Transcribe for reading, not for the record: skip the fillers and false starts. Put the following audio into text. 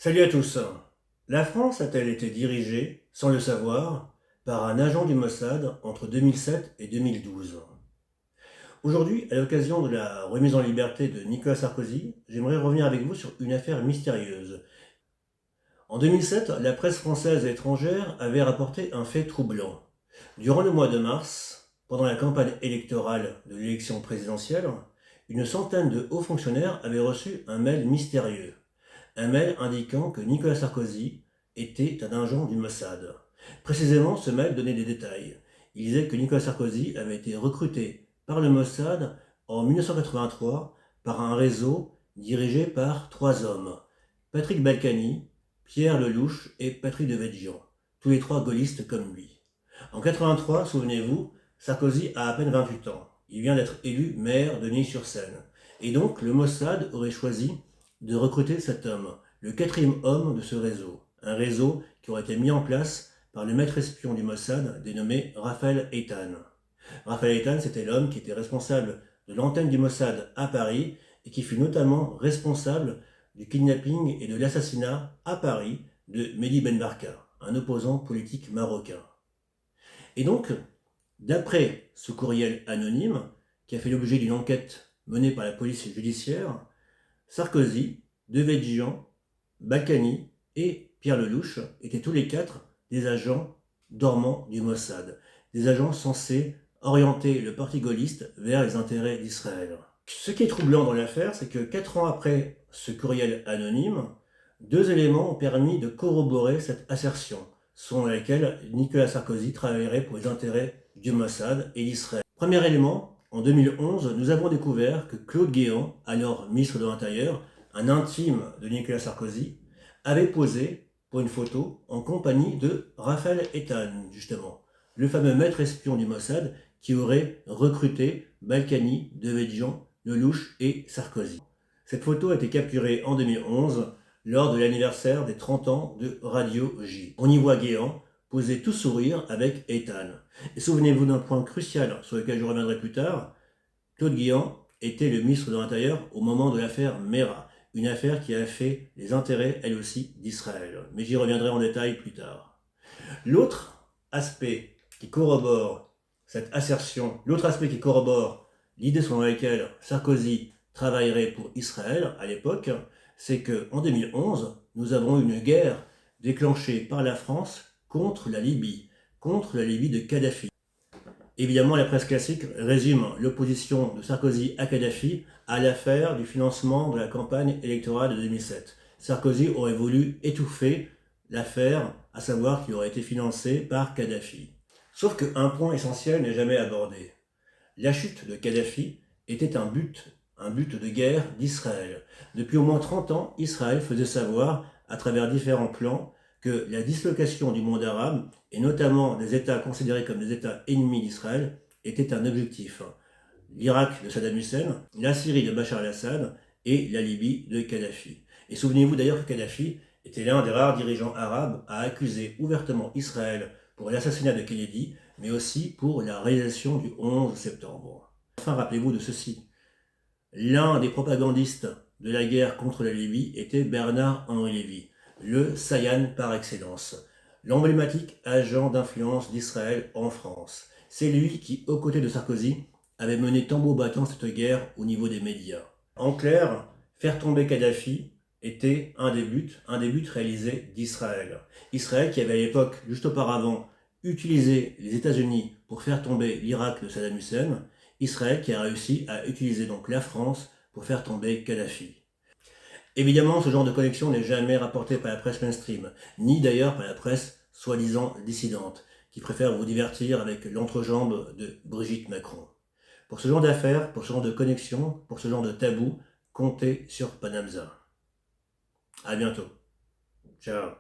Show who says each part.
Speaker 1: Salut à tous. La France a-t-elle été dirigée, sans le savoir, par un agent du Mossad entre 2007 et 2012? Aujourd'hui, à l'occasion de la remise en liberté de Nicolas Sarkozy, j'aimerais revenir avec vous sur une affaire mystérieuse. En 2007, la presse française et étrangère avait rapporté un fait troublant. Durant le mois de mars, pendant la campagne électorale de l'élection présidentielle, une centaine de hauts fonctionnaires avaient reçu un mail mystérieux. Un mail indiquant que Nicolas Sarkozy était un agent du Mossad. Précisément, ce mail donnait des détails. Il disait que Nicolas Sarkozy avait été recruté par le Mossad en 1983 par un réseau dirigé par trois hommes: Patrick Balkany, Pierre Lelouch et Patrick Devedjian, tous les trois gaullistes comme lui. En 1983, souvenez-vous, Sarkozy a à peine 28 ans. Il vient d'être élu maire de Neuilly-sur-Seine. Et donc, le Mossad aurait choisi de recruter cet homme, le quatrième homme de ce réseau. Un réseau qui aurait été mis en place par le maître espion du Mossad, dénommé Raphaël Eitan. Raphaël Eitan, c'était l'homme qui était responsable de l'antenne du Mossad à Paris et qui fut notamment responsable du kidnapping et de l'assassinat à Paris de Mehdi Ben Barka, un opposant politique marocain. Et donc, d'après ce courriel anonyme, qui a fait l'objet d'une enquête menée par la police judiciaire, Sarkozy, Devedjian, Balkany et Pierre Lelouch étaient tous les quatre des agents dormants du Mossad, des agents censés orienter le parti gaulliste vers les intérêts d'Israël. Ce qui est troublant dans l'affaire, c'est que 4 ans après ce courriel anonyme, deux éléments ont permis de corroborer cette assertion, selon laquelle Nicolas Sarkozy travaillerait pour les intérêts du Mossad et d'Israël. Premier élément, en 2011, nous avons découvert que Claude Guéant, alors ministre de l'Intérieur, un intime de Nicolas Sarkozy, avait posé pour une photo en compagnie de Raphaël Eitan, justement, le fameux maître espion du Mossad qui aurait recruté Balkany, Devedjian, Lelouch et Sarkozy. Cette photo a été capturée en 2011 lors de l'anniversaire des 30 ans de Radio J. On y voit Guéant posé tout sourire avec Eitan. Et souvenez-vous d'un point crucial sur lequel je reviendrai plus tard, Claude Guéant était le ministre de l'Intérieur au moment de l'affaire Mera, une affaire qui a fait les intérêts, elle aussi, d'Israël. Mais j'y reviendrai en détail plus tard. L'autre aspect qui corrobore cette assertion, l'autre aspect qui corrobore l'idée selon laquelle Sarkozy travaillerait pour Israël à l'époque, c'est qu'en 2011, nous avons eu une guerre déclenchée par la France contre la Libye de Kadhafi. Évidemment, la presse classique résume l'opposition de Sarkozy à Kadhafi à l'affaire du financement de la campagne électorale de 2007. Sarkozy aurait voulu étouffer l'affaire, à savoir qu'il aurait été financé par Kadhafi. Sauf qu'un point essentiel n'est jamais abordé. La chute de Kadhafi était un but de guerre d'Israël. Depuis au moins 30 ans, Israël faisait savoir, à travers différents plans, que la dislocation du monde arabe, et notamment des États considérés comme des États ennemis d'Israël, était un objectif. L'Irak de Saddam Hussein, la Syrie de Bachar el-Assad et la Libye de Kadhafi. Et souvenez-vous d'ailleurs que Kadhafi était l'un des rares dirigeants arabes à accuser ouvertement Israël pour l'assassinat de Kennedy, mais aussi pour la réalisation du 11 septembre. Enfin, rappelez-vous de ceci. L'un des propagandistes de la guerre contre la Libye était Bernard-Henri Lévy, le Sayan par excellence, l'emblématique agent d'influence d'Israël en France. C'est lui qui, aux côtés de Sarkozy, avait mené tambour battant cette guerre au niveau des médias. En clair, faire tomber Kadhafi était un des buts réalisés d'Israël. Israël qui avait à l'époque, juste auparavant, utilisé les États-Unis pour faire tomber l'Irak de Saddam Hussein, Israël qui a réussi à utiliser donc la France pour faire tomber Kadhafi. Évidemment, ce genre de connexion n'est jamais rapporté par la presse mainstream, ni d'ailleurs par la presse soi-disant dissidente, qui préfère vous divertir avec l'entrejambe de Brigitte Macron. Pour ce genre d'affaires, pour ce genre de connexion, pour ce genre de tabou, comptez sur Panamza. À bientôt. Ciao.